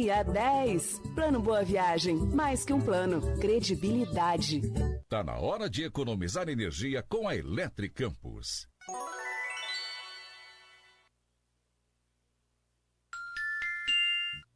Economia 10. Plano Boa Viagem. Mais que um plano. Credibilidade. Tá na hora de economizar energia com a Eletricampus.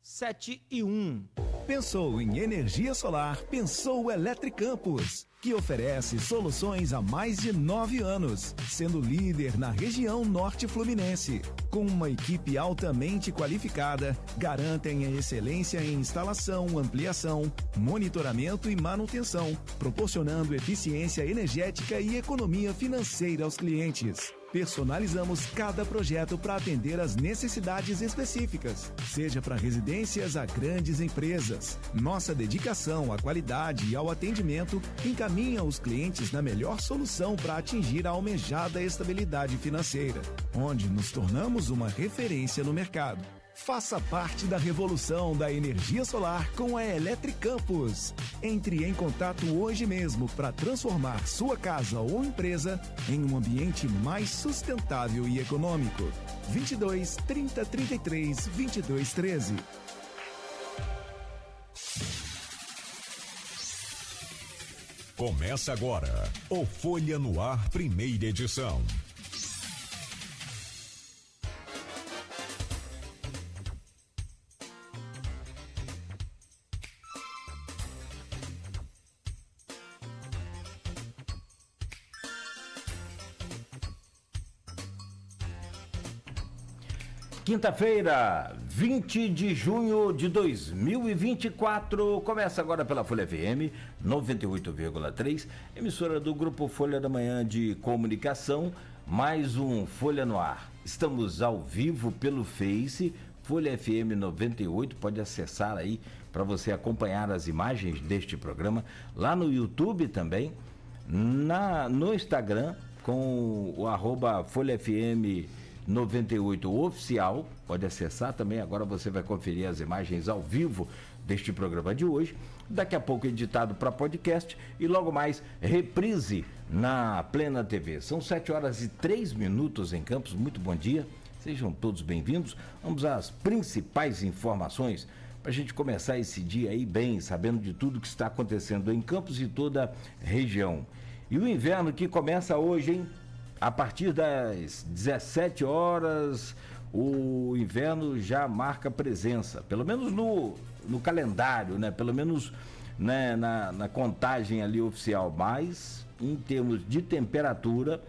Sete e 1. Pensou em energia solar? Pensou Eletricampus, que oferece soluções há mais de 9 anos, sendo líder na região norte fluminense. Com uma equipe altamente qualificada, garantem a excelência em instalação, ampliação, monitoramento e manutenção, proporcionando eficiência energética e economia financeira aos clientes. Personalizamos cada projeto para atender às necessidades específicas, seja para residências a grandes empresas. Nossa dedicação à qualidade e ao atendimento encaminha os clientes na melhor solução para atingir a almejada estabilidade financeira, onde nos tornamos uma referência no mercado. Faça parte da revolução da energia solar com a Eletricampus. Entre em contato hoje mesmo para transformar sua casa ou empresa em um ambiente mais sustentável e econômico. 22 30 33 22 13. Começa agora o Folha no Ar, primeira edição. Quinta-feira, 20 de junho de 2024, começa agora pela Folha FM 98,3, emissora do Grupo Folha da Manhã de Comunicação, mais um Folha no Ar. Estamos ao vivo pelo Face, Folha FM 98, pode acessar aí para você acompanhar as imagens deste programa, lá no YouTube também, no Instagram, com o @FolhaFM 98 oficial, pode acessar também, agora você vai conferir as imagens ao vivo deste programa de hoje, daqui a pouco editado para podcast e logo mais reprise na Plena TV. São 7h03 em Campos, muito bom dia, sejam todos bem-vindos. Vamos às principais informações para a gente começar esse dia aí bem, sabendo de tudo que está acontecendo em Campos e toda a região. E o inverno que começa hoje, hein? A partir das 17 horas, o inverno já marca presença, pelo menos no calendário, né? Pelo menos, né, na contagem ali oficial, mas em termos de temperatura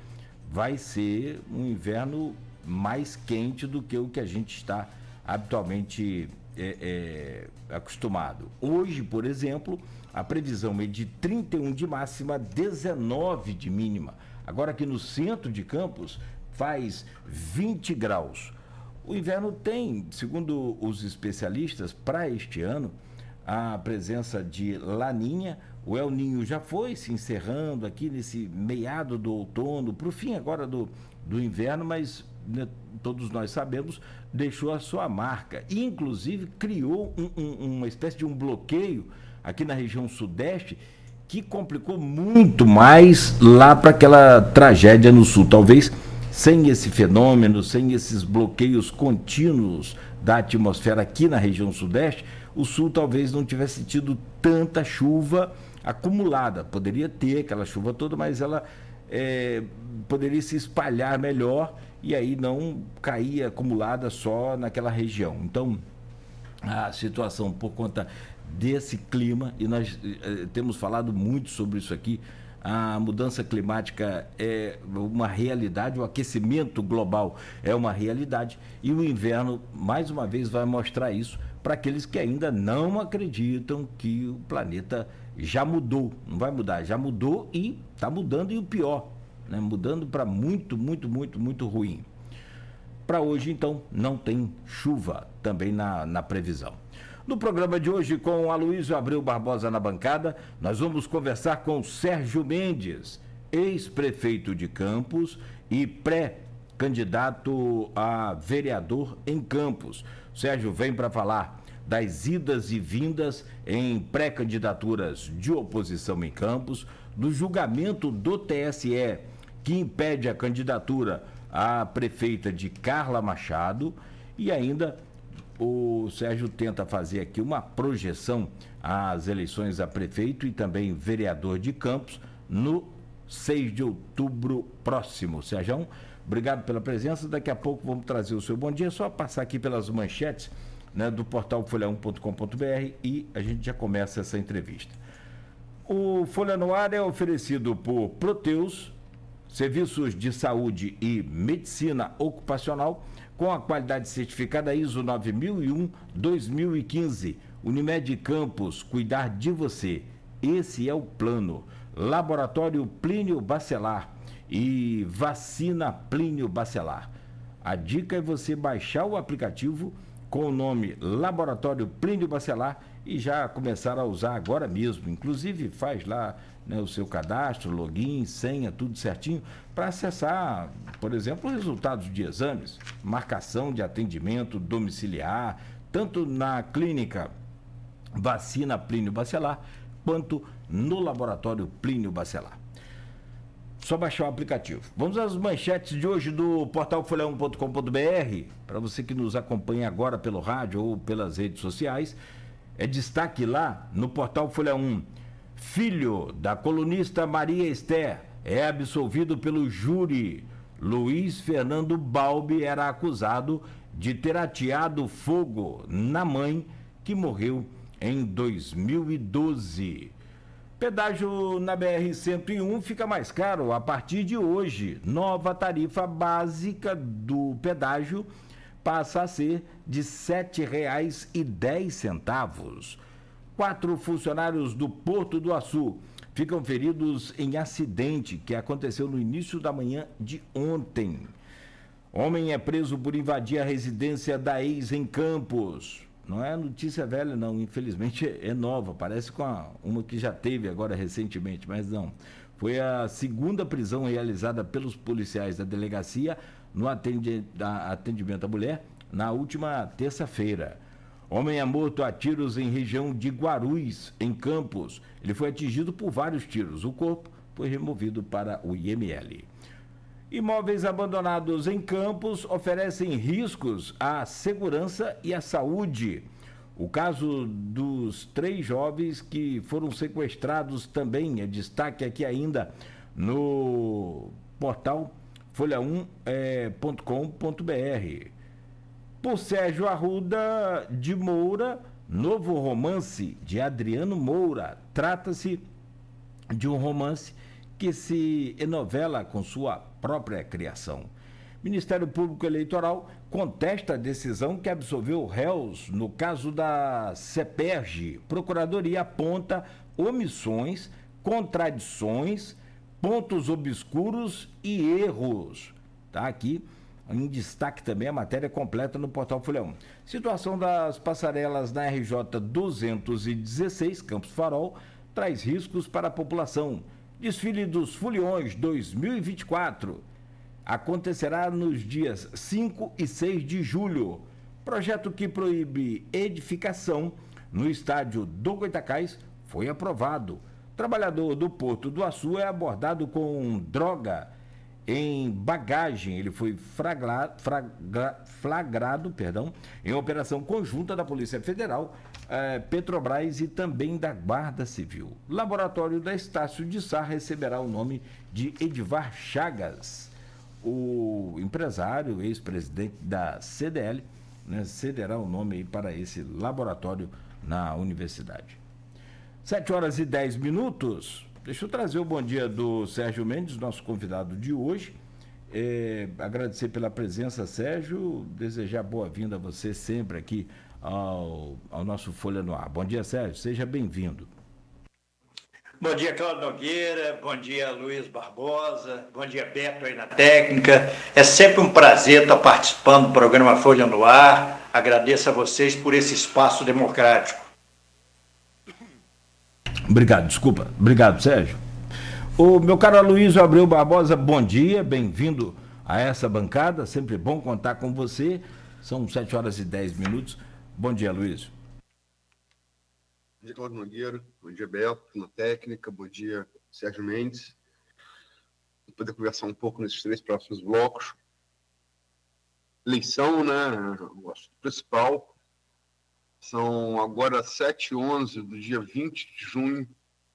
vai ser um inverno mais quente do que o que a gente está habitualmente acostumado. Hoje, por exemplo, a previsão é de 31 de máxima, 19 de mínima. Agora aqui no centro de Campos faz 20 graus. O inverno tem, segundo os especialistas, para este ano, a presença de Laninha. O El Ninho já foi se encerrando aqui nesse meado do outono, para o fim agora do inverno, mas né, todos nós sabemos, deixou a sua marca. E, inclusive, criou uma espécie de um bloqueio aqui na região sudeste, que complicou muito mais lá para aquela tragédia no sul. Talvez sem esse fenômeno, sem esses bloqueios contínuos da atmosfera aqui na região sudeste, o sul talvez não tivesse tido tanta chuva acumulada. Poderia ter aquela chuva toda, mas ela poderia se espalhar melhor e aí não cair acumulada só naquela região. Então, a situação por conta desse clima, e nós temos falado muito sobre isso aqui, a mudança climática é uma realidade, o aquecimento global é uma realidade, e o inverno, mais uma vez, vai mostrar isso para aqueles que ainda não acreditam que o planeta já mudou. Não vai mudar, já mudou e está mudando, e o pior, né? Mudando para muito, muito, muito, muito ruim. Para hoje, então, não tem chuva também na previsão. No programa de hoje, com o Aloysio Abreu Barbosa na bancada, nós vamos conversar com o Sérgio Mendes, ex-prefeito de Campos e pré-candidato a vereador em Campos. O Sérgio vem para falar das idas e vindas em pré-candidaturas de oposição em Campos, do julgamento do TSE que impede a candidatura à prefeita de Carla Machado e ainda o Sérgio tenta fazer aqui uma projeção às eleições a prefeito e também vereador de Campos no 6 de outubro próximo. Sérgio, obrigado pela presença. Daqui a pouco vamos trazer o seu bom dia. É só passar aqui pelas manchetes, né, do portal folha1.com.br e a gente já começa essa entrevista. O Folha no Ar é oferecido por Proteus, serviços de saúde e medicina ocupacional com a qualidade certificada ISO 9001-2015. Unimed Campos, cuidar de você. Esse é o plano. Laboratório Plínio Bacelar e vacina Plínio Bacelar. A dica é você baixar o aplicativo com o nome Laboratório Plínio Bacelar e já começar a usar agora mesmo. Inclusive faz lá, né, o seu cadastro, login, senha, tudo certinho, para acessar, por exemplo, os resultados de exames, marcação de atendimento domiciliar, tanto na clínica Vacina Plínio Bacelar, quanto no Laboratório Plínio Bacelar. Só baixar o aplicativo. Vamos às manchetes de hoje do portal folha1.com.br. Para você que nos acompanha agora pelo rádio ou pelas redes sociais, é destaque lá no portal Folha 1. Filho da colunista Maria Esther é absolvido pelo júri. Luiz Fernando Balbi era acusado de ter ateado fogo na mãe que morreu em 2012. Pedágio na BR-101 fica mais caro a partir de hoje. Nova tarifa básica do pedágio passa a ser de R$ 7,10. 4 funcionários do Porto do Açu ficam feridos em acidente que aconteceu no início da manhã de ontem. Homem é preso por invadir a residência da ex em Campos. Não é notícia velha, não. Infelizmente é nova. Parece com uma que já teve agora recentemente, mas não. Foi a segunda prisão realizada pelos policiais da delegacia no atendimento à mulher na última terça-feira. Homem é morto a tiros em região de Guarulhos, em Campos. Ele foi atingido por vários tiros. O corpo foi removido para o IML. Imóveis abandonados em Campos oferecem riscos à segurança e à saúde. O caso dos 3 jovens que foram sequestrados também é destaque aqui ainda no portal folha1.com.br. Por Sérgio Arruda de Moura, novo romance de Adriano Moura. Trata-se de um romance que se enovela com sua própria criação. Ministério Público Eleitoral contesta a decisão que absolveu réus no caso da CEPERJ. Procuradoria aponta omissões, contradições, pontos obscuros e erros. Está aqui em destaque também a matéria completa no portal Folha 1. Situação das passarelas na RJ 216, Campos Farol, traz riscos para a população. Desfile dos Foliões 2024 acontecerá nos dias 5 e 6 de julho. Projeto que proíbe edificação no estádio do Goitacás foi aprovado. Trabalhador do Porto do Açu é abordado com droga em bagagem. Ele foi flagrado em operação conjunta da Polícia Federal, Petrobras e também da Guarda Civil. Laboratório da Estácio de Sá receberá o nome de Edivar Chagas, o empresário, ex-presidente da CDL, né, cederá o nome aí para esse laboratório na universidade. 7h10. Deixa eu trazer o bom dia do Sérgio Mendes, nosso convidado de hoje. Agradecer pela presença, Sérgio. Desejar boa-vinda a você sempre aqui ao nosso Folha no Ar. Bom dia, Sérgio. Seja bem-vindo. Bom dia, Cláudio Nogueira. Bom dia, Luiz Barbosa. Bom dia, Beto aí na técnica. É sempre um prazer estar participando do programa Folha no Ar. Agradeço a vocês por esse espaço democrático. Obrigado, Sérgio. O meu caro Aloysio Abreu Barbosa, bom dia, bem-vindo a essa bancada, sempre bom contar com você. São 7h10. Bom dia, Aloysio. Bom dia, Cláudio Nogueira. Bom dia, Beto, na técnica. Bom dia, Sérgio Mendes. Vou poder conversar um pouco nesses 3 próximos blocos. Eleição, né? O assunto principal. São agora 7h11 do dia 20 de junho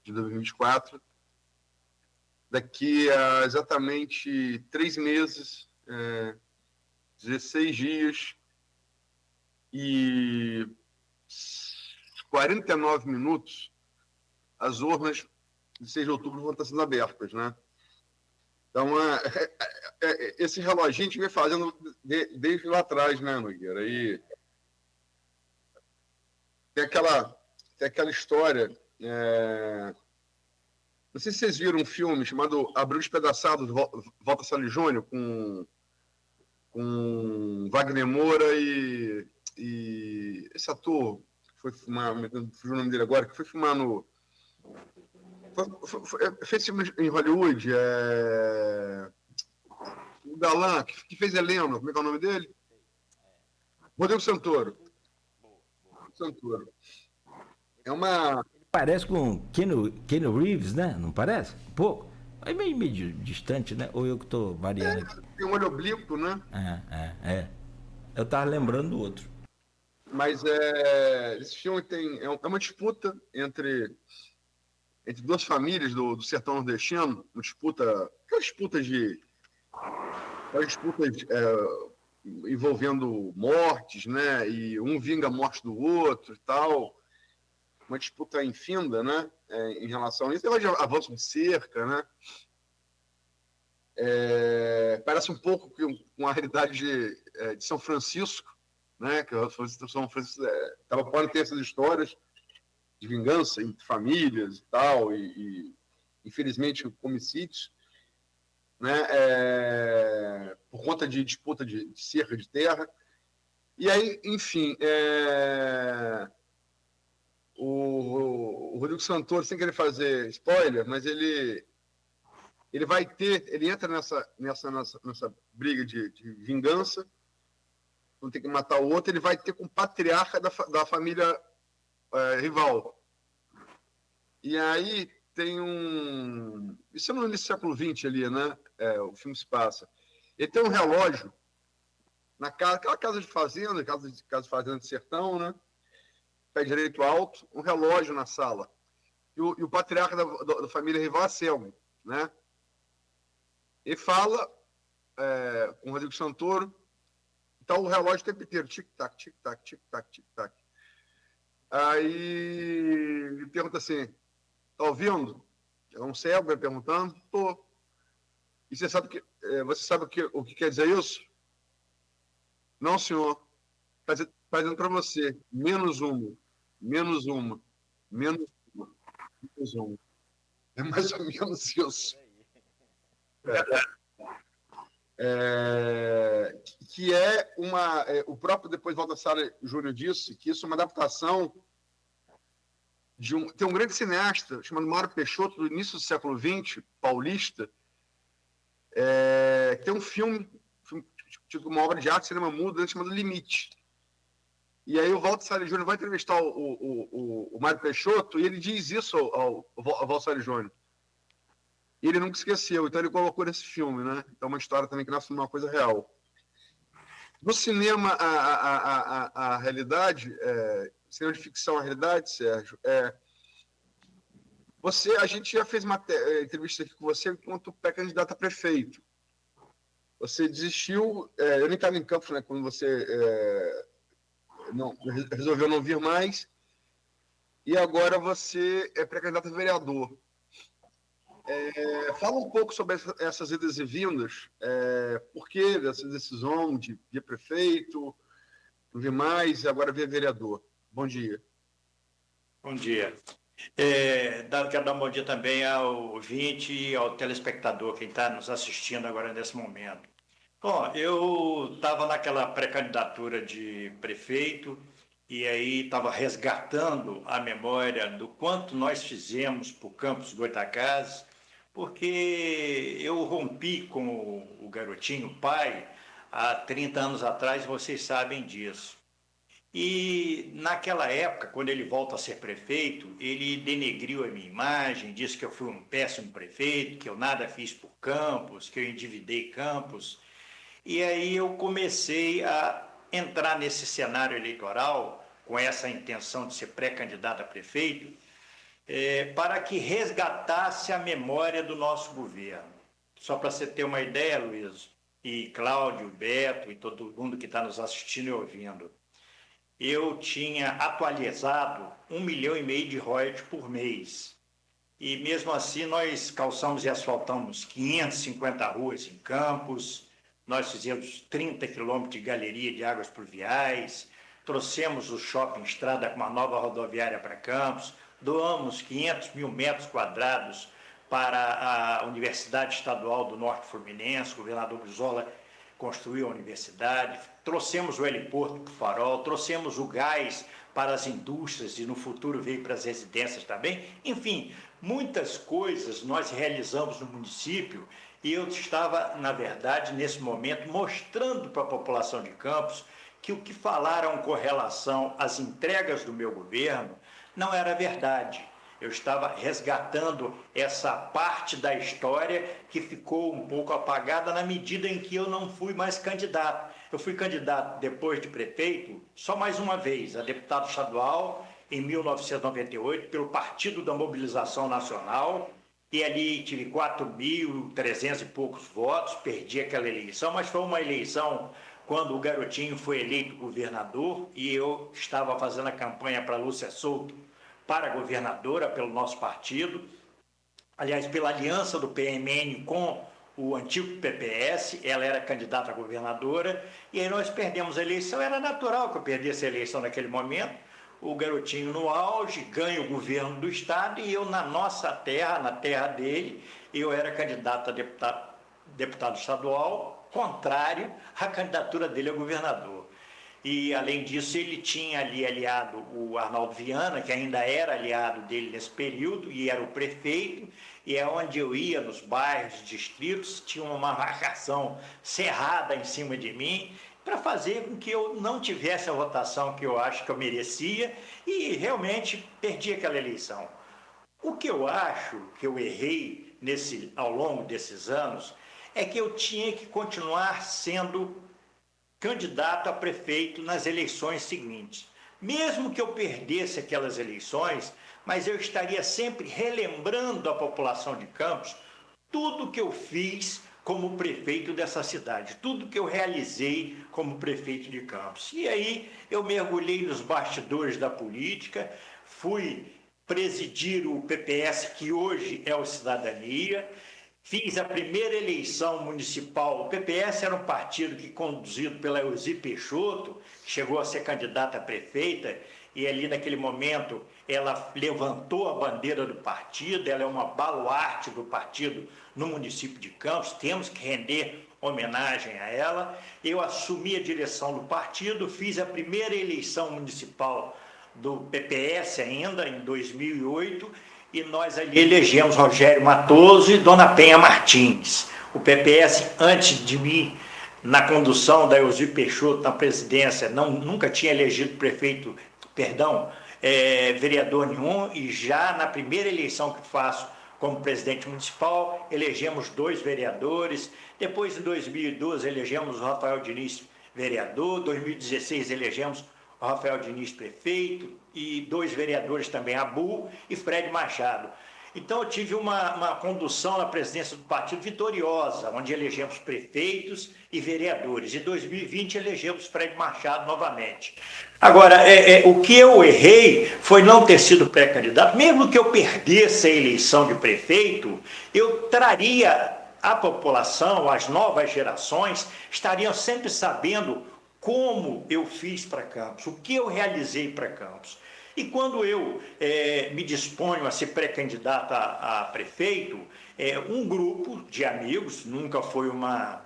de 2024. Daqui a exatamente 3 meses, 16 dias e 49 minutos, as urnas de 6 de outubro vão estar sendo abertas, né? Então, esse reloginho a gente vem fazendo desde lá atrás, né, Nogueira? E tem aquela história... Não sei se vocês viram um filme chamado Abril Despedaçado, de Walter Salles Júnior, com Wagner Moura e esse ator que foi filmar, não fugiu o nome dele agora, que foi filmar no... fez filme em Hollywood, o galã, que fez Helena, como é que é o nome dele? Rodrigo Santoro. Santoro. É uma... Parece com Keanu Reeves, né? Não parece? Um pouco. É meio distante, né? Ou eu que estou variando aqui? Tem um olho oblíquo, né? Eu estava lembrando do outro. Mas esse filme é uma disputa entre duas famílias do sertão nordestino, aquelas disputas envolvendo mortes, né? E um vinga a morte do outro e tal. Uma disputa infinda, né? Em relação a isso. Tem avanço de cerca, né? Parece um pouco com a realidade de São Francisco, né? Que São Francisco pode ter essas histórias de vingança entre famílias e tal, e infelizmente homicídios, né? Por conta de disputa de cerca de terra. E aí, enfim, o Rodrigo Santoro, sem querer fazer spoiler, mas ele entra nessa briga de vingança, não tem que matar o outro, ele vai ter com o patriarca da família rival. E aí tem isso é no início do século XX ali, né? O filme se passa. Ele tem um relógio aquela casa de fazenda, casa de fazenda de sertão, né? Pé direito alto, um relógio na sala. E o patriarca da família rival é cego, né? E fala com o Rodrigo Santoro, então o relógio o tempo inteiro, tic-tac, tic-tac, tic-tac, tic-tac. Aí ele pergunta assim, tá ouvindo? É um cego, vai perguntando, tô. E você sabe o que quer dizer isso? Não, senhor. Está dizendo para você, menos uma. É mais ou menos isso. Que o próprio depois Walter Salles Júnior disse que isso é uma adaptação tem um grande cineasta chamado Mário Peixoto, do início do século XX, paulista, que tem um filme, uma obra de arte, cinema mudo, chamado Limite. E aí o Walter Salles Júnior vai entrevistar o Mário Peixoto e ele diz isso ao Walter Salles Júnior. E ele nunca esqueceu, então ele colocou nesse filme, né? Então é uma história também que nasce numa coisa real. No cinema, a realidade, cinema de ficção, a realidade, Sérgio, a gente já fez uma entrevista aqui com você enquanto pré-candidato a prefeito. Você desistiu, eu nem estava em campo, né, quando você resolveu não vir mais, e agora você é pré-candidato a vereador. Fala um pouco sobre essas idas e vindas, por que dessa decisão de vir prefeito, não vir mais, e agora vir vereador. Bom dia. Bom dia. Quero dar um bom dia também ao ouvinte e ao telespectador, quem está nos assistindo agora nesse momento. Bom, eu estava naquela pré-candidatura de prefeito e aí estava resgatando a memória do quanto nós fizemos para o campus Goitacazes, porque eu rompi com o garotinho pai há 30 anos atrás, vocês sabem disso. E naquela época, quando ele volta a ser prefeito, ele denegriu a minha imagem, disse que eu fui um péssimo prefeito, que eu nada fiz por Campos, que eu endividei Campos. E aí eu comecei a entrar nesse cenário eleitoral com essa intenção de ser pré-candidato a prefeito, para que resgatasse a memória do nosso governo. Só para você ter uma ideia, Luiz, e Cláudio, Beto e todo mundo que está nos assistindo e ouvindo, eu tinha atualizado 1,5 milhão de royalties por mês. E mesmo assim nós calçamos e asfaltamos 550 ruas em Campos, nós fizemos 30 quilômetros de galeria de águas pluviais, trouxemos o shopping Estrada com uma nova rodoviária para Campos, doamos 500 mil metros quadrados para a Universidade Estadual do Norte Fluminense, o governador Brizola construiu a universidade, trouxemos o heliporto para o Farol, trouxemos o gás para as indústrias e no futuro veio para as residências também. Enfim, muitas coisas nós realizamos no município e eu estava, na verdade, nesse momento, mostrando para a população de Campos que o que falaram com relação às entregas do meu governo não era verdade. Eu estava resgatando essa parte da história que ficou um pouco apagada na medida em que eu não fui mais candidato. Eu fui candidato depois de prefeito só mais uma vez, a deputado estadual, em 1998, pelo Partido da Mobilização Nacional, e ali tive 4.300 e poucos votos, perdi aquela eleição, mas foi uma eleição quando o Garotinho foi eleito governador e eu estava fazendo a campanha para Lúcia Souto para governadora pelo nosso partido, aliás, pela aliança do PMN com o antigo PPS, ela era candidata a governadora, e aí nós perdemos a eleição, era natural que eu perdesse a eleição naquele momento, o Garotinho no auge, ganha o governo do estado, e eu na nossa terra, na terra dele, eu era candidato a deputado estadual, contrário à candidatura dele a governador. E, além disso, ele tinha ali aliado o Arnaldo Viana, que ainda era aliado dele nesse período, e era o prefeito, e é onde eu ia, nos bairros, distritos, tinha uma marcação cerrada em cima de mim, para fazer com que eu não tivesse a votação que eu acho que eu merecia, e realmente perdi aquela eleição. O que eu acho que eu errei ao longo desses anos é que eu tinha que continuar sendo candidato a prefeito nas eleições seguintes. Mesmo que eu perdesse aquelas eleições, mas eu estaria sempre relembrando à população de Campos tudo que eu fiz como prefeito dessa cidade, tudo que eu realizei como prefeito de Campos. E aí eu mergulhei nos bastidores da política, fui presidir o PPS, que hoje é o Cidadania. Fiz a primeira eleição municipal. O PPS era um partido que, conduzido pela Elzi Peixoto, chegou a ser candidata a prefeita, e ali naquele momento ela levantou a bandeira do partido, ela é uma baluarte do partido no município de Campos, temos que render homenagem a ela. Eu assumi a direção do partido, fiz a primeira eleição municipal do PPS ainda, em 2008, e nós ali elegemos Rogério Matoso e Dona Penha Martins. O PPS, antes de mim, na condução da Elzi Peixoto na presidência, nunca tinha elegido vereador nenhum, e já na primeira eleição que faço como presidente municipal, elegemos 2 vereadores. Depois, em 2012, elegemos o Rafael Diniz vereador, 2016 elegemos o Rafael Diniz prefeito, e 2 vereadores também, Abu e Fred Machado. Então eu tive uma condução na presidência do partido vitoriosa, onde elegemos prefeitos e vereadores. Em 2020 elegemos Fred Machado novamente. Agora, o que eu errei foi não ter sido pré-candidato. Mesmo que eu perdesse a eleição de prefeito, eu traria à população, às novas gerações, estariam sempre sabendo como eu fiz para Campos, o que eu realizei para Campos. E quando eu me disponho a ser pré-candidato a prefeito, um grupo de amigos, nunca foi uma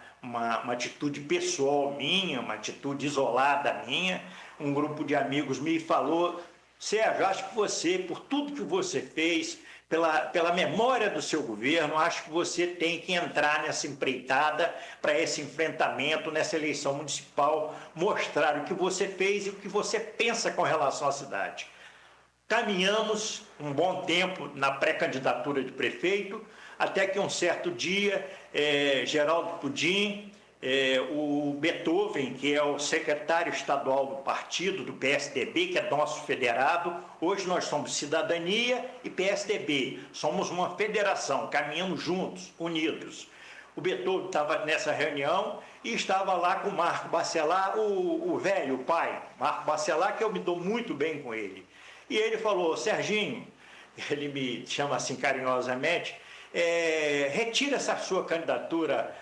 atitude pessoal minha, uma atitude isolada minha, um grupo de amigos me falou: Sérgio, acho que você, por tudo que você fez, pela memória do seu governo, acho que você tem que entrar nessa empreitada para esse enfrentamento, nessa eleição municipal, mostrar o que você fez e o que você pensa com relação à cidade. Caminhamos um bom tempo na pré-candidatura de prefeito, até que um certo dia, Geraldo Pudim o Beethoven, que é o secretário estadual do partido, do PSDB, que é nosso federado. Hoje nós somos Cidadania e PSDB, somos uma federação, caminhamos juntos, unidos. O Beethoven estava nessa reunião e estava lá com o Marco Bacelar, o velho, o pai, Marco Bacelar, que eu me dou muito bem com ele. E ele falou: Serginho, ele me chama assim carinhosamente, retira essa sua candidatura,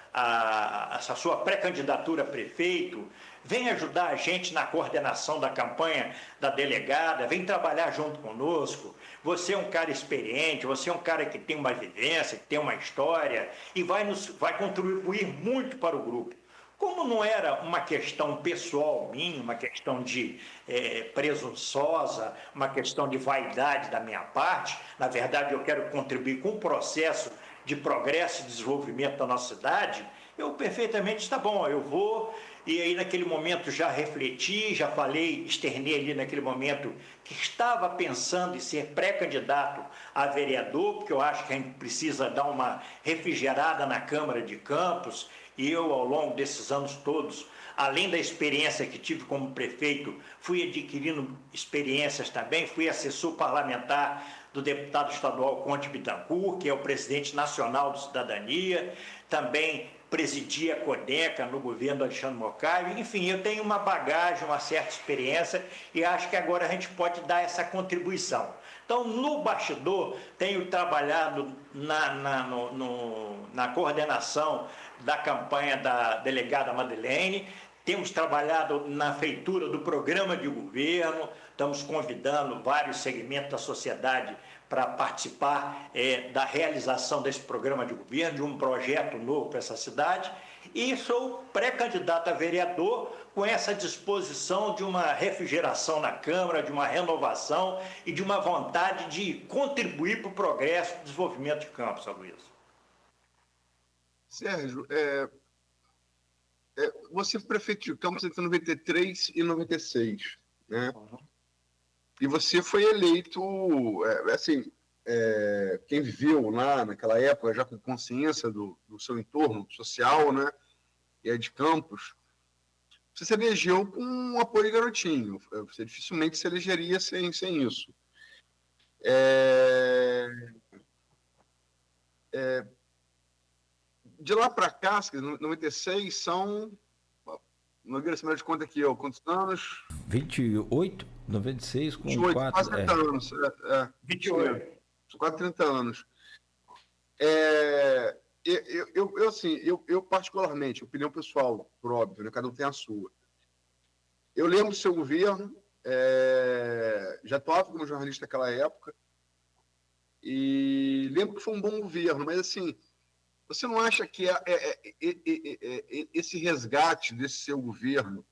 essa sua pré-candidatura a prefeito, vem ajudar a gente na coordenação da campanha da delegada, vem trabalhar junto conosco. Você é um cara experiente, você é um cara que tem uma vivência, que tem uma história e vai contribuir muito para o grupo. Como não era uma questão pessoal minha, uma questão de presunçosa, uma questão de vaidade da minha parte, na verdade eu quero contribuir com o processo de progresso e desenvolvimento da nossa cidade, eu perfeitamente, está bom, eu vou. E aí naquele momento já refleti, já falei, externei ali naquele momento que estava pensando em ser pré-candidato a vereador, porque eu acho que a gente precisa dar uma refrigerada na Câmara de Campos. E eu, ao longo desses anos todos, além da experiência que tive como prefeito, fui adquirindo experiências também, fui assessor parlamentar do deputado estadual Conte Bittencourt, que é o presidente nacional do Cidadania, também presidi a Codeca no governo do Alexandre Mocaibe. Enfim, eu tenho uma bagagem, uma certa experiência e acho que agora a gente pode dar essa contribuição. Então, no bastidor, tenho trabalhado na coordenação da campanha da delegada Madeleine, temos trabalhado na feitura do programa de governo, estamos convidando vários segmentos da sociedade para participar da realização desse programa de governo, de um projeto novo para essa cidade, e sou pré-candidato a vereador com essa disposição de uma refrigeração na Câmara, de uma renovação e de uma vontade de contribuir para o progresso e desenvolvimento de Campos, Aloysio. Sérgio, você foi prefeito de Campos entre 93 e 96, né? Uhum. E você foi eleito, quem viveu lá naquela época, já com consciência do seu entorno social, né? E é de Campos, você se elegeu com um apoio garotinho. Você dificilmente se elegeria sem isso. De lá para cá, 96 são... Nogueira, você me dá de conta aqui, quantos anos? 28, 96 com 28, 4... quase 30 anos. 28. Quase 30 anos. Eu particularmente, opinião pessoal, por óbvio, né? Cada um tem a sua. Eu lembro do seu governo, já estava como jornalista naquela época, e lembro que foi um bom governo, mas assim, você não acha que esse resgate desse seu governo,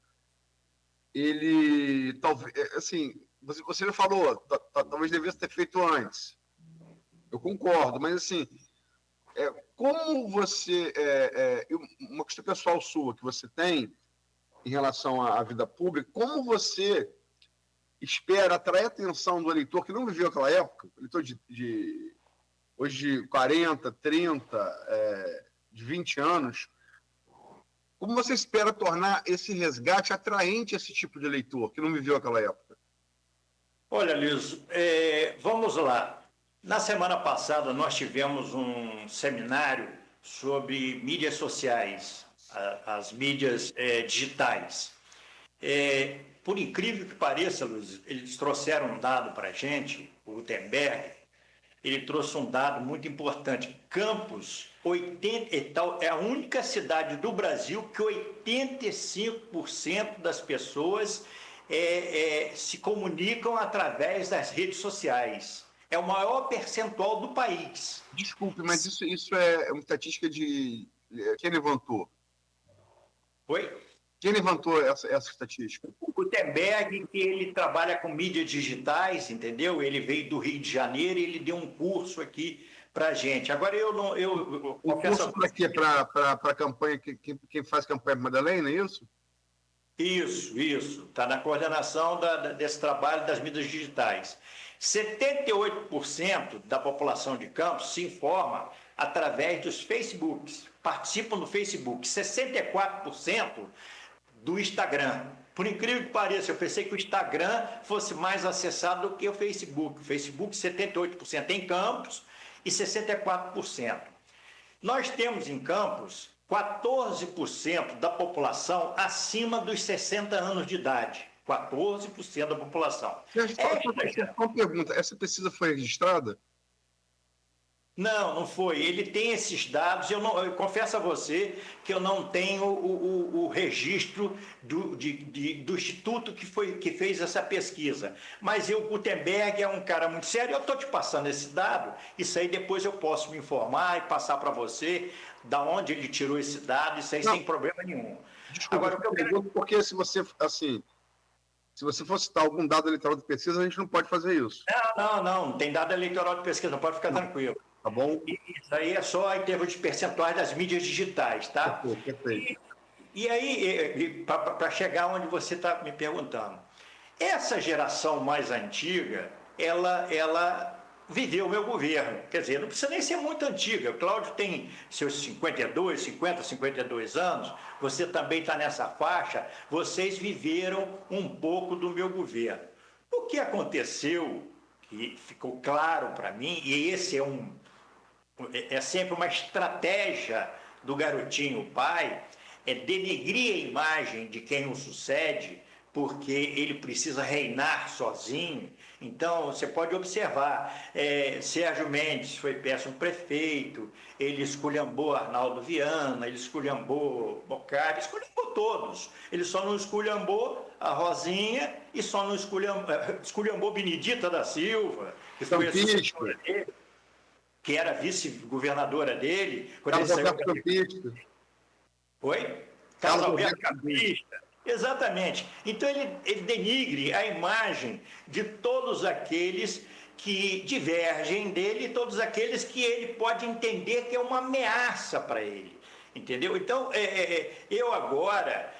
ele talvez, assim, você já falou, talvez devesse ter feito antes. Eu concordo, mas assim, como você, uma questão pessoal sua que você tem em relação à vida pública, como você espera atrair a atenção do eleitor que não viveu aquela época, eleitor hoje de 40, 30, de 20 anos, como você espera tornar esse resgate atraente a esse tipo de eleitor que não viveu aquela época? Olha, Liso, vamos lá. Na semana passada nós tivemos um seminário sobre mídias sociais, as mídias digitais. Por incrível que pareça, Luiz, eles trouxeram um dado para a gente, o Gutenberg. Ele trouxe um dado muito importante. Campos, é a única cidade do Brasil que 85% das pessoas se comunicam através das redes sociais. É o maior percentual do país. Desculpe, mas isso é uma estatística de... Quem levantou? Oi? Quem levantou essa estatística? O Gutenberg, que ele trabalha com mídias digitais, entendeu? Ele veio do Rio de Janeiro e ele deu um curso aqui para a gente. Agora eu o curso para quê? Para a campanha, quem faz campanha Madeleine, é isso? Isso. Está na coordenação desse trabalho das mídias digitais. 78% da população de Campos se informa através dos Facebooks. participam do Facebook, 64% do Instagram. Por incrível que pareça, eu pensei que o Instagram fosse mais acessado do que o Facebook. O Facebook, 78% em Campos e 64%. Nós temos em Campos 14% da população acima dos 60 anos de idade. 14% da população. Uma pergunta, essa pesquisa foi registrada? Não foi. Ele tem esses dados. Eu confesso a você que eu não tenho o registro do instituto que fez essa pesquisa. Mas o Gutenberg é um cara muito sério. Eu estou te passando esse dado. Isso aí depois eu posso me informar e passar para você da onde ele tirou esse dado. Isso aí sem problema nenhum. Desculpa, agora, eu pergunto porque se você for citar algum dado eleitoral de pesquisa, a gente não pode fazer isso. Não tem dado eleitoral de pesquisa, não pode ficar tranquilo. Tá bom? Isso aí é só em termos de percentuais das mídias digitais, tá? Perfeito. E aí, para chegar onde você está me perguntando, essa geração mais antiga, ela viveu o meu governo. Quer dizer, não precisa nem ser muito antiga. O Cláudio tem seus 52 anos, você também está nessa faixa, vocês viveram um pouco do meu governo. O que aconteceu, que ficou claro para mim, e esse é sempre uma estratégia do garotinho pai, é denegrir a imagem de quem o sucede, porque ele precisa reinar sozinho. Então, você pode observar, Sérgio Mendes foi péssimo prefeito, ele esculhambou Arnaldo Viana, ele esculhambou Bocardi, esculhambou todos. Ele só não esculhambou a Rosinha e só não esculhambou Benedita da Silva, que foi a sucessora dele, que era vice-governadora dele. Carlos Alberto Campista. Oi? Carlos Alberto Campista. Exatamente. Então, ele denigre a imagem de todos aqueles que divergem dele e todos aqueles que ele pode entender que é uma ameaça para ele. Entendeu? Então, eu agora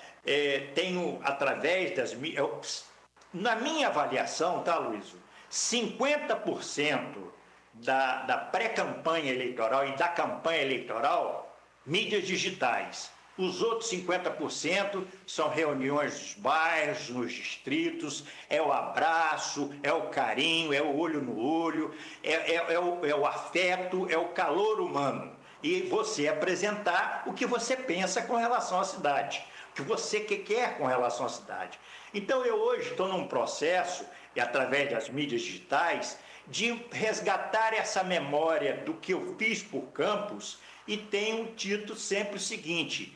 tenho, através das mídias... Na minha avaliação, tá, Luísio? 50% da pré-campanha eleitoral e da campanha eleitoral, mídias digitais. Os outros 50% são reuniões dos bairros, nos distritos, é o abraço, é o carinho, é o olho no olho, é o afeto, é o calor humano. E você apresentar o que você pensa com relação à cidade, o que você quer com relação à cidade. Então, eu hoje estou num processo, e através das mídias digitais, de resgatar essa memória do que eu fiz por Campos e tenho dito sempre o seguinte: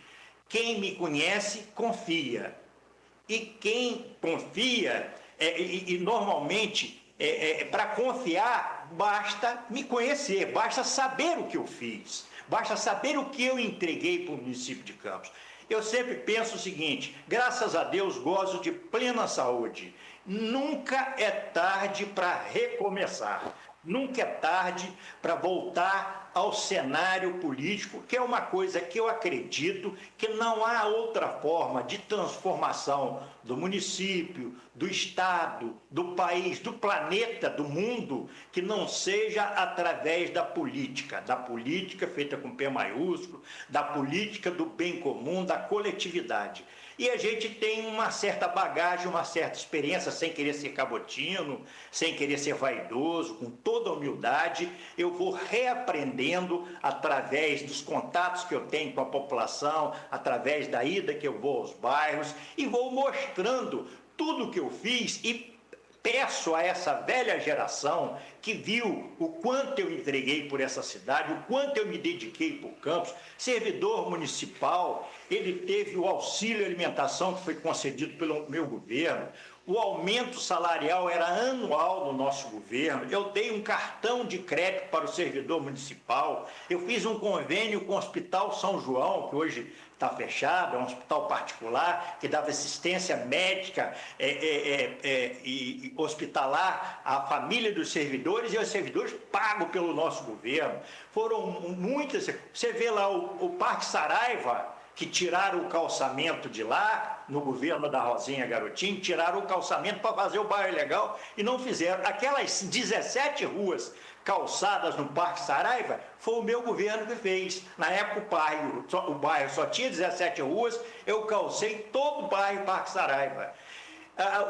quem me conhece, confia. E quem confia, normalmente, para confiar, basta me conhecer, basta saber o que eu fiz, basta saber o que eu entreguei para o município de Campos. Eu sempre penso o seguinte: graças a Deus gozo de plena saúde. Nunca é tarde para recomeçar. Nunca é tarde para voltar ao cenário político, que é uma coisa que eu acredito que não há outra forma de transformação do município, do estado, do país, do planeta, do mundo, que não seja através da política feita com P maiúsculo, da política do bem comum, da coletividade. E a gente tem uma certa bagagem, uma certa experiência, sem querer ser cabotino, sem querer ser vaidoso, com toda a humildade, eu vou reaprendendo através dos contatos que eu tenho com a população, através da ida que eu vou aos bairros, e vou mostrando tudo o que eu fiz e peço a essa velha geração que viu o quanto eu entreguei por essa cidade, o quanto eu me dediquei por Campos, servidor municipal, ele teve o auxílio alimentação que foi concedido pelo meu governo, o aumento salarial era anual no nosso governo, eu dei um cartão de crédito para o servidor municipal, eu fiz um convênio com o Hospital São João, que hoje está fechado, é um hospital particular que dava assistência médica e hospitalar à família dos servidores e aos servidores pagos pelo nosso governo. Foram muitas. Você vê lá o Parque Saraiva, que tiraram o calçamento de lá, no governo da Rosinha Garotinho, tiraram o calçamento para fazer o bairro legal e não fizeram. Aquelas 17 ruas calçadas no Parque Saraiva, foi o meu governo que fez. Na época o bairro só tinha 17 ruas, eu calcei todo o bairro Parque Saraiva.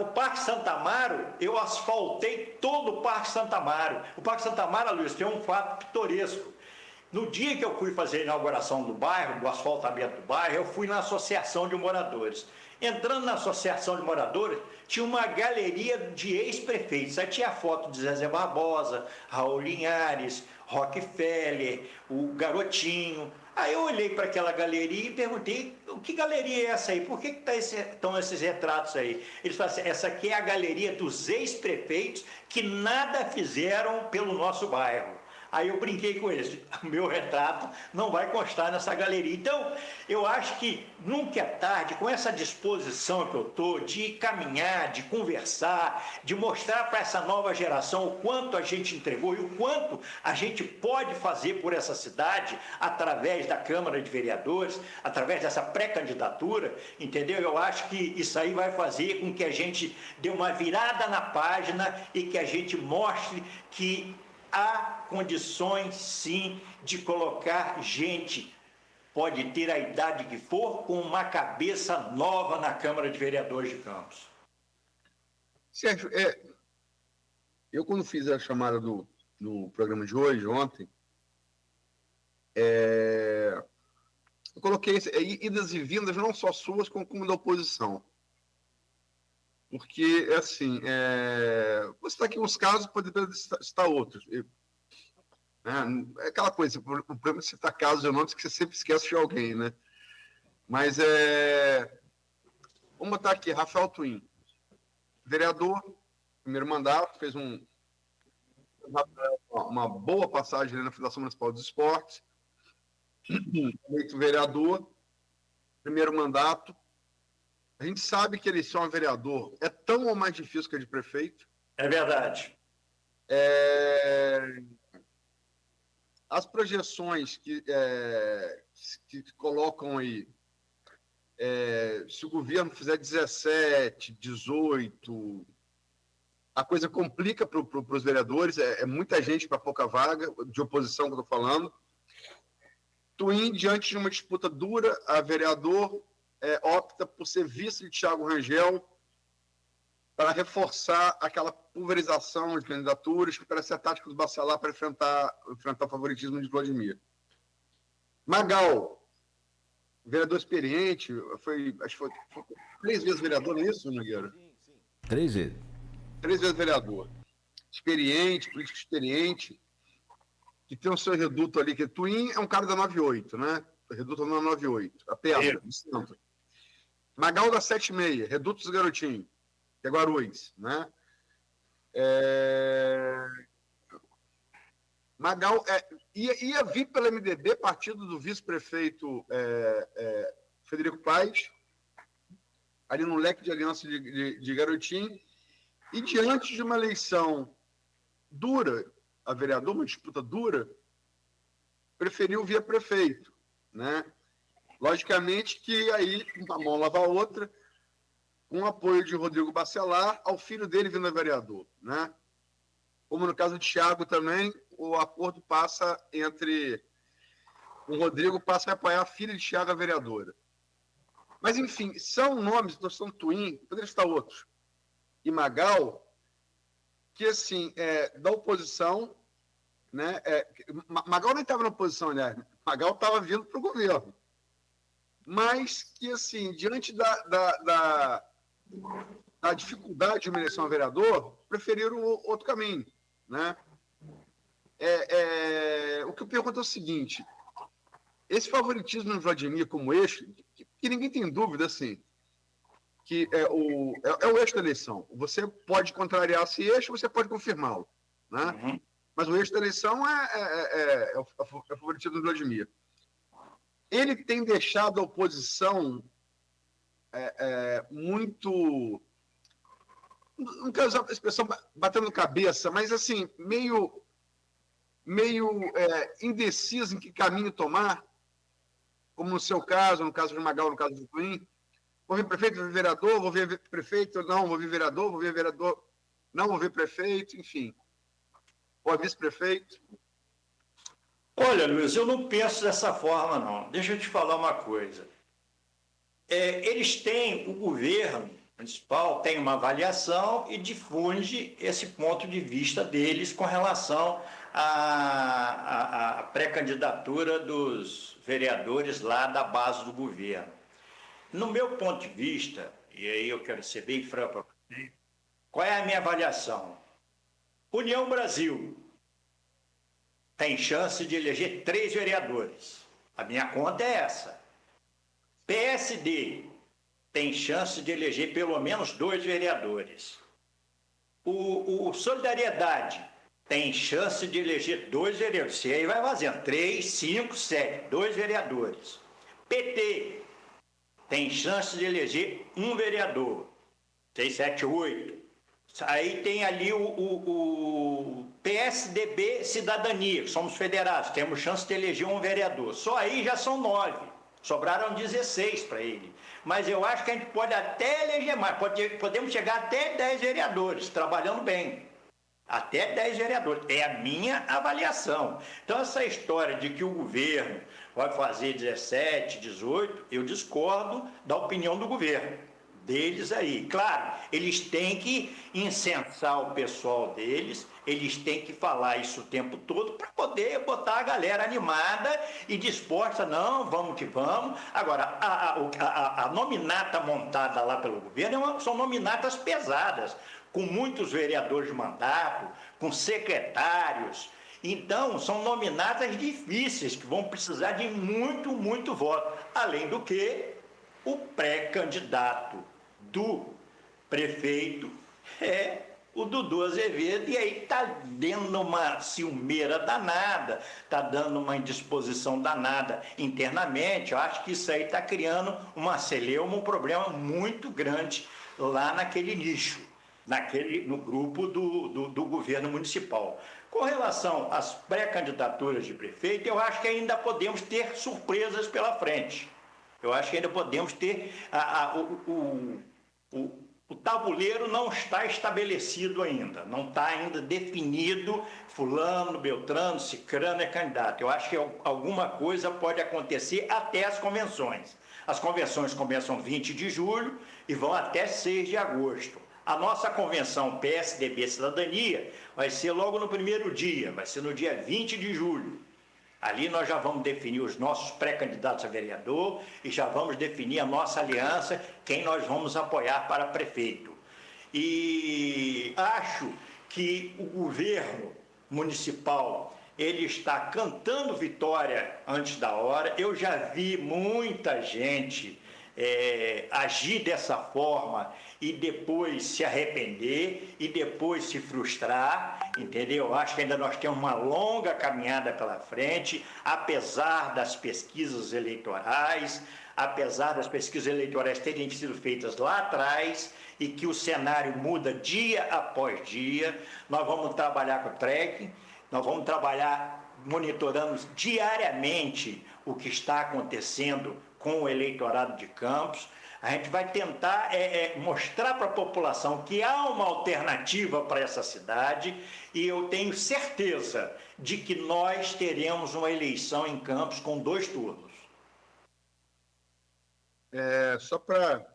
O Parque Santa Amaro, eu asfaltei todo o Parque Santa Amaro. O Parque Santa Amaro, Luiz, tem um fato pitoresco. No dia que eu fui fazer a inauguração do bairro, do asfaltamento do bairro, eu fui na Associação de Moradores. Entrando na Associação de Moradores, tinha uma galeria de ex-prefeitos. Aí tinha a foto de Zezé Barbosa, Raul Linhares, Rockefeller, o Garotinho. Aí eu olhei para aquela galeria e perguntei, que galeria é essa aí? Por que estão esses retratos aí? Eles falaram assim, essa aqui é a galeria dos ex-prefeitos que nada fizeram pelo nosso bairro. Aí eu brinquei com eles, o meu retrato não vai constar nessa galeria. Então, eu acho que nunca é tarde, com essa disposição que eu estou, de caminhar, de conversar, de mostrar para essa nova geração o quanto a gente entregou e o quanto a gente pode fazer por essa cidade, através da Câmara de Vereadores, através dessa pré-candidatura, entendeu? Eu acho que isso aí vai fazer com que a gente dê uma virada na página e que a gente mostre que há condições, sim, de colocar gente, pode ter a idade que for, com uma cabeça nova na Câmara de Vereadores de Campos. Sérgio, eu quando fiz a chamada do programa de hoje, ontem, eu coloquei idas e vindas não só suas, como da oposição. Porque, assim, você está aqui uns casos, pode citar outros. É aquela coisa, o problema de citar casos e nomes que você sempre esquece de alguém, né? Mas, vamos botar aqui, Rafael Twin, vereador, primeiro mandato, fez uma boa passagem ali na Fundação Municipal dos Esportes, eleito vereador, primeiro mandato. A gente sabe que eleição a vereador é tão ou mais difícil que a de prefeito. É verdade. As projeções que colocam aí, se o governo fizer 17, 18, a coisa complica para os vereadores, é muita gente para pouca vaga, de oposição que eu estou falando. Twin, diante de uma disputa dura, a vereador opta por ser vice de Thiago Rangel para reforçar aquela pulverização de candidaturas que parece a tática do Bacelar para enfrentar o favoritismo de Vladimir. Magal, vereador experiente, acho que foi 3 vezes vereador, não é isso, Nogueira? Sim. 3 vezes. 3 vezes vereador. Experiente, político experiente, que tem o seu reduto ali, que Twin é um cara da 98, né? Reduto da 98, a perna, do centro. Magal da 76, Reduto dos Garotinhos, que é Guarulhos, né? Magal ia vir pelo MDB, partido do vice-prefeito Frederico Paes, ali no leque de aliança de Garotinho, e diante de uma eleição dura, a vereador, uma disputa dura, preferiu via prefeito, né? Logicamente que aí uma mão lava a outra, com o apoio de Rodrigo Bacelar ao filho dele vindo a vereador, né? Como no caso de Thiago também, o acordo passa entre o Rodrigo passa a apoiar a filha de Thiago, a vereadora. Mas, enfim, são nomes, são Twin, poderia estar outros, e Magal, que, assim, da oposição, né? Magal nem estava na oposição, né? Magal estava vindo para o governo. Mas que, assim, diante da dificuldade de uma eleição a vereador, preferiram outro caminho, né? O que eu pergunto é o seguinte, esse favoritismo no Vladimir como eixo, que ninguém tem dúvida, assim, que é o eixo da eleição. Você pode contrariar esse eixo, você pode confirmá-lo, né? Uhum. Mas o eixo da eleição é o favoritismo do Vladimir. Ele tem deixado a oposição muito... Não quero usar a expressão batendo cabeça, mas assim, meio indecisa em que caminho tomar como no seu caso, no caso de Magal, no caso do Twin, vou ver prefeito, vou ver vereador, vou ver prefeito, não, vou ver vereador, não, vou ver prefeito, enfim. Ou vice-prefeito. Olha, Luiz, eu não penso dessa forma, não. Deixa eu te falar uma coisa. Eles têm, o governo municipal tem uma avaliação e difunde esse ponto de vista deles com relação à pré-candidatura dos vereadores lá da base do governo. No meu ponto de vista, e aí eu quero ser bem franco para você, qual é a minha avaliação? União Brasil tem chance de eleger 3 vereadores. A minha conta é essa. PSD tem chance de eleger pelo menos 2 vereadores. O Solidariedade tem chance de eleger 2 vereadores. E aí vai fazendo 3, 5, 7, 2 vereadores. PT tem chance de eleger 1 vereador. 6, 7, 8. Aí tem ali o PSDB Cidadania, que somos federados, temos chance de eleger 1 vereador. Só aí já são 9, sobraram 16 para ele. Mas eu acho que a gente pode até eleger mais, podemos chegar até 10 vereadores, trabalhando bem. Até 10 vereadores, é a minha avaliação. Então essa história de que o governo vai fazer 17, 18, eu discordo da opinião do governo. Deles aí. Claro, eles têm que incensar o pessoal deles, eles têm que falar isso o tempo todo para poder botar a galera animada e disposta, não, vamos que vamos. Agora, a nominata montada lá pelo governo são nominatas pesadas, com muitos vereadores de mandato, com secretários. Então, são nominatas difíceis, que vão precisar de muito, muito voto. Além do que, o pré-candidato do prefeito é o Dudu Azevedo, e aí está dando uma ciumeira danada, está dando uma indisposição danada internamente. Eu acho que isso aí está criando uma celeuma, um problema muito grande lá naquele nicho, no grupo do governo municipal. Com relação às pré-candidaturas de prefeito, eu acho que ainda podemos ter surpresas pela frente. Eu acho que ainda podemos ter o tabuleiro não está estabelecido ainda, não está ainda definido fulano, beltrano, cicrano é candidato. Eu acho que alguma coisa pode acontecer até as convenções. As convenções começam 20 de julho e vão até 6 de agosto. A nossa convenção PSDB Cidadania vai ser logo no primeiro dia, vai ser no dia 20 de julho. Ali nós já vamos definir os nossos pré-candidatos a vereador e já vamos definir a nossa aliança, quem nós vamos apoiar para prefeito. E acho que o governo municipal, ele está cantando vitória antes da hora. Eu já vi muita gente agir dessa forma e depois se arrepender e depois se frustrar, entendeu? Acho que ainda nós temos uma longa caminhada pela frente, apesar das pesquisas eleitorais, terem sido feitas lá atrás e que o cenário muda dia após dia. Nós vamos trabalhar com o tracking, nós vamos trabalhar monitorando diariamente o que está acontecendo com o eleitorado de Campos. A gente vai tentar mostrar para a população que há uma alternativa para essa cidade e eu tenho certeza de que nós teremos uma eleição em Campos com 2 turnos. Só para...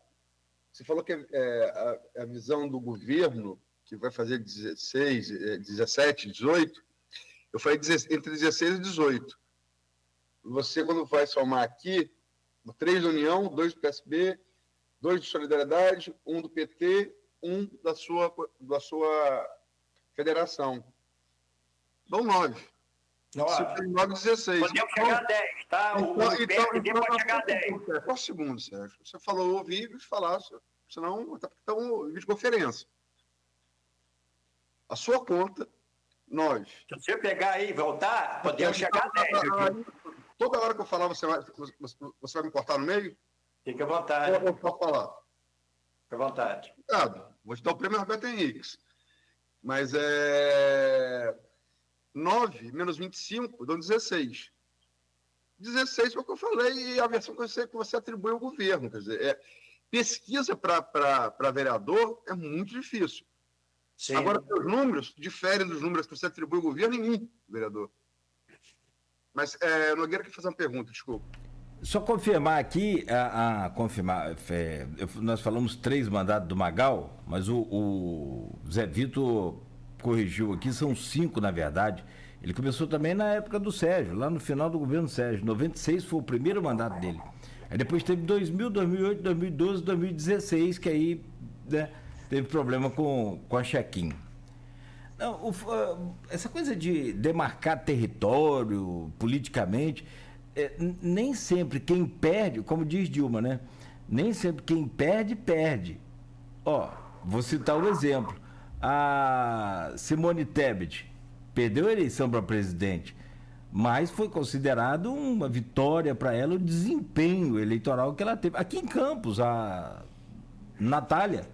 Você falou que a visão do governo, que vai fazer 16, 17, 18, eu falei entre 16 e 18. Você, quando vai somar aqui, 3 da União, 2 do PSB, 2 de Solidariedade, 1 do PT, 1 da sua federação. Dão 9. 9, 16. Podemos chegar a 10, tá? O PSB pode chegar a 10. Só um segundo, Sérgio. Você falou, eu ouvi e falar, senão está um videoconferência. A sua conta, 9. Se você pegar aí e voltar, podemos chegar a 10. Toda hora que eu falar, você vai me cortar no meio? Fique à vontade. Eu posso falar? Fique à vontade. Obrigado. Vou te dar o prêmio Roberto Henriques. Mas 9 menos 25 dão 16. 16 foi o que eu falei, e a versão que você atribui ao governo. Quer dizer, pesquisa para vereador é muito difícil. Sim. Agora, os números diferem dos números que você atribui ao governo em um vereador. Mas, Nogueira quer fazer uma pergunta, desculpa. Só confirmar aqui, nós falamos 3 mandatos do Magal, mas o Zé Vitor corrigiu aqui, são 5 na verdade. Ele começou também na época do Sérgio, lá no final do governo Sérgio. 96 foi o primeiro mandato dele. Aí depois teve 2000, 2008, 2012, 2016, que aí, né, teve problema com a check-in. Não, essa coisa de demarcar território politicamente, nem sempre quem perde, como diz Dilma, né? Nem sempre quem perde. Ó, vou citar um exemplo. A Simone Tebet perdeu a eleição para presidente, mas foi considerado uma vitória para ela o desempenho eleitoral que ela teve. Aqui em Campos, a Natália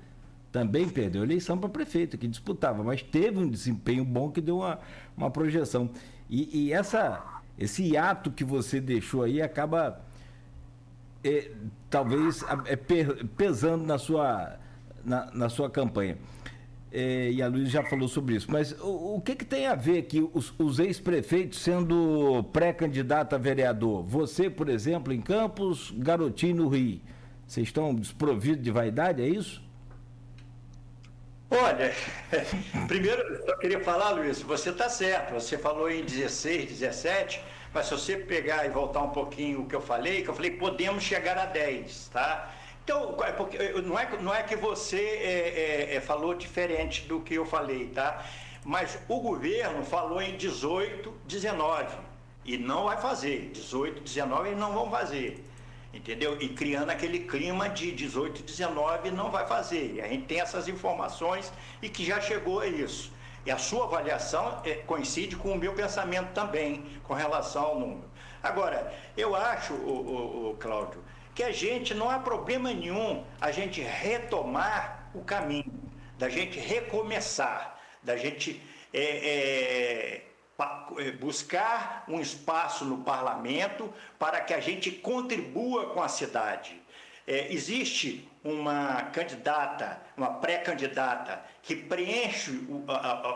também perdeu a eleição para prefeito, que disputava, mas teve um desempenho bom que deu uma projeção. E esse hiato que você deixou aí acaba talvez pesando na sua campanha. E a Luiz já falou sobre isso, mas o que tem a ver aqui os ex-prefeitos sendo pré-candidato a vereador? Você, por exemplo, em Campos, Garotinho no Rio, vocês estão desprovidos de vaidade, é isso? Olha, primeiro eu só queria falar, Luiz, você está certo, você falou em 16, 17, mas se você pegar e voltar um pouquinho o que eu falei podemos chegar a 10, tá? Então, porque não é que você falou diferente do que eu falei, tá? Mas o governo falou em 18, 19 e não vai fazer. 18, 19 eles não vão fazer, entendeu? E criando aquele clima de 18, 19 não vai fazer. E a gente tem essas informações e que já chegou a isso. E a sua avaliação coincide com o meu pensamento também, com relação ao número. Agora, eu acho, Cláudio, que a gente, não há problema nenhum a gente retomar o caminho, da gente recomeçar, da gente buscar um espaço no parlamento para que a gente contribua com a cidade. Existe uma candidata, uma pré-candidata que preenche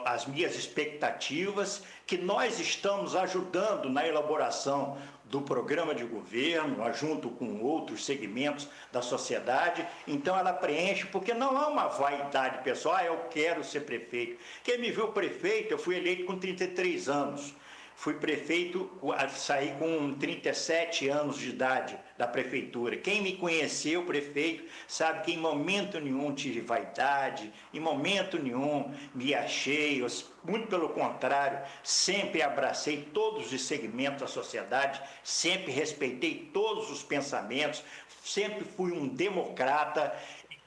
as minhas expectativas, que nós estamos ajudando na elaboração do programa de governo, junto com outros segmentos da sociedade. Então ela preenche, porque não há uma vaidade pessoal, eu quero ser prefeito. Quem me viu prefeito, eu fui eleito com 33 anos. Fui prefeito, saí com 37 anos de idade da prefeitura. Quem me conheceu, prefeito, sabe que em momento nenhum tive vaidade, em momento nenhum me achei, muito pelo contrário, sempre abracei todos os segmentos da sociedade, sempre respeitei todos os pensamentos, sempre fui um democrata,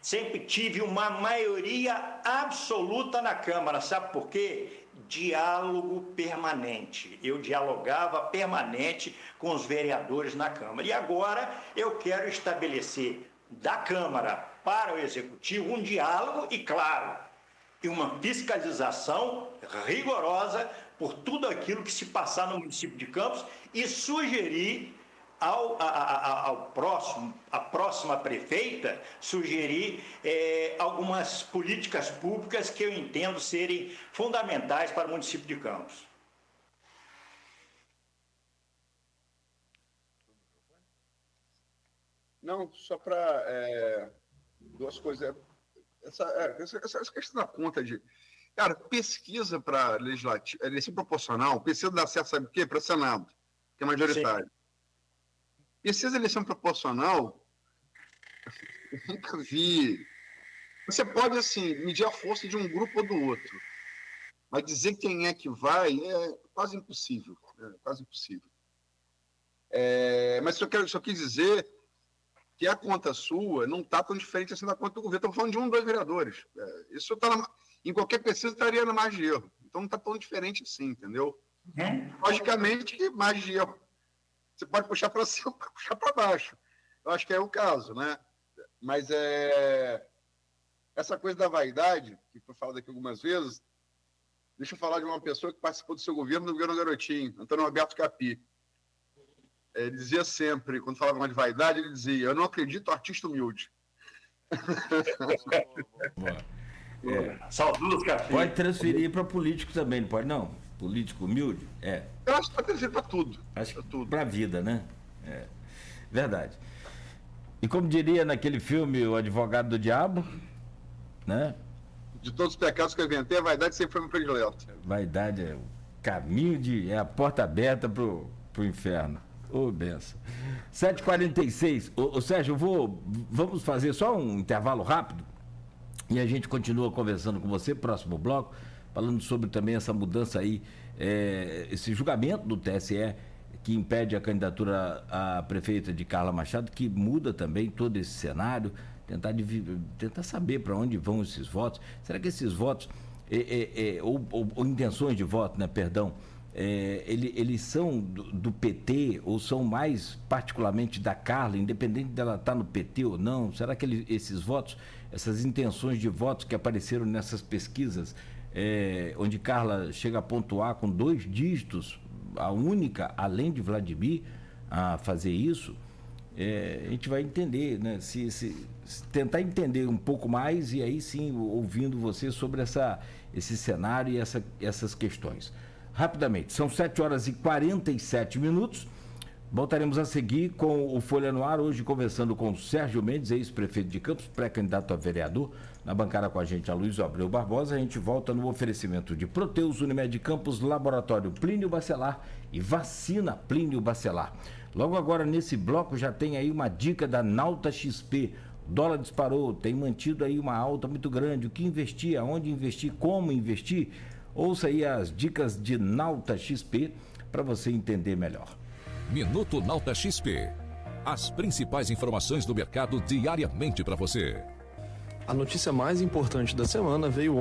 sempre tive uma maioria absoluta na Câmara. Sabe por quê? Diálogo permanente. Eu dialogava permanente com os vereadores na Câmara. E agora eu quero estabelecer da Câmara para o Executivo um diálogo e, claro, uma fiscalização rigorosa por tudo aquilo que se passar no município de Campos e sugerir a próxima prefeita, sugerir algumas políticas públicas que eu entendo serem fundamentais para o município de Campos. Não, só para duas coisas. Essa questão da conta de... Cara, pesquisa para legislativo, eleição proporcional, pesquisa dá certo, sabe o quê? Para Senado, que é majoritário. Sim. Pesquisa de eleição proporcional, eu nunca vi. Você pode, assim, medir a força de um grupo ou do outro, mas dizer quem é que vai é quase impossível. Quase impossível. Mas só quis dizer que a conta sua não está tão diferente assim da conta do governo. Estamos falando de 1, 2 vereadores. Isso em qualquer pesquisa estaria na margem de erro. Então não está tão diferente assim, entendeu? Logicamente que margem de erro. Você pode puxar para cima, pode puxar para baixo. Eu acho que é o caso, né? Mas essa coisa da vaidade, que foi falado aqui algumas vezes, deixa eu falar de uma pessoa que participou do seu governo, do governo Garotinho, Antônio Roberto Capi. Ele dizia sempre, quando falava de vaidade, ele dizia: eu não acredito artista humilde. Saudoso café. Pode transferir para político também, não pode não? Político humilde? Eu acho que pode transferir para tudo. Acho que para a vida, né? Verdade. E como diria naquele filme O Advogado do Diabo, né? De todos os pecados que eu inventei, a vaidade sempre foi meu predileto. Vaidade é o caminho, é a porta aberta pro inferno. Ô, benção. 7h46. Ô, Sérgio, vamos fazer só um intervalo rápido e a gente continua conversando com você, próximo bloco, falando sobre também essa mudança aí, esse julgamento do TSE que impede a candidatura à prefeita de Carla Machado, que muda também todo esse cenário, tentar saber para onde vão esses votos. Será que esses votos, ou intenções de voto, né, perdão, eles são do PT ou são mais particularmente da Carla, independente dela estar no PT ou não? Será que esses votos, essas intenções de votos que apareceram nessas pesquisas, onde Carla chega a pontuar com 2 dígitos, a única, além de Vladimir, a fazer isso, a gente vai entender, né? Se tentar entender um pouco mais e aí sim, ouvindo você sobre esse cenário e essas questões. Rapidamente, são 7h47. Voltaremos a seguir com o Folha no Ar, hoje conversando com o Sérgio Mendes, ex-prefeito de Campos, pré-candidato a vereador. Na bancada com a gente, a Luiz Abreu Barbosa. A gente volta no oferecimento de Proteus, Unimed Campos, Laboratório Plínio Bacelar e Vacina Plínio Bacelar. Logo agora, nesse bloco, já tem aí uma dica da Nauta XP. O dólar disparou, tem mantido aí uma alta muito grande. O que investir, aonde investir, como investir? Ouça aí as dicas de Nauta XP para você entender melhor. Minuto Nauta XP. As principais informações do mercado diariamente para você. A notícia mais importante da semana veio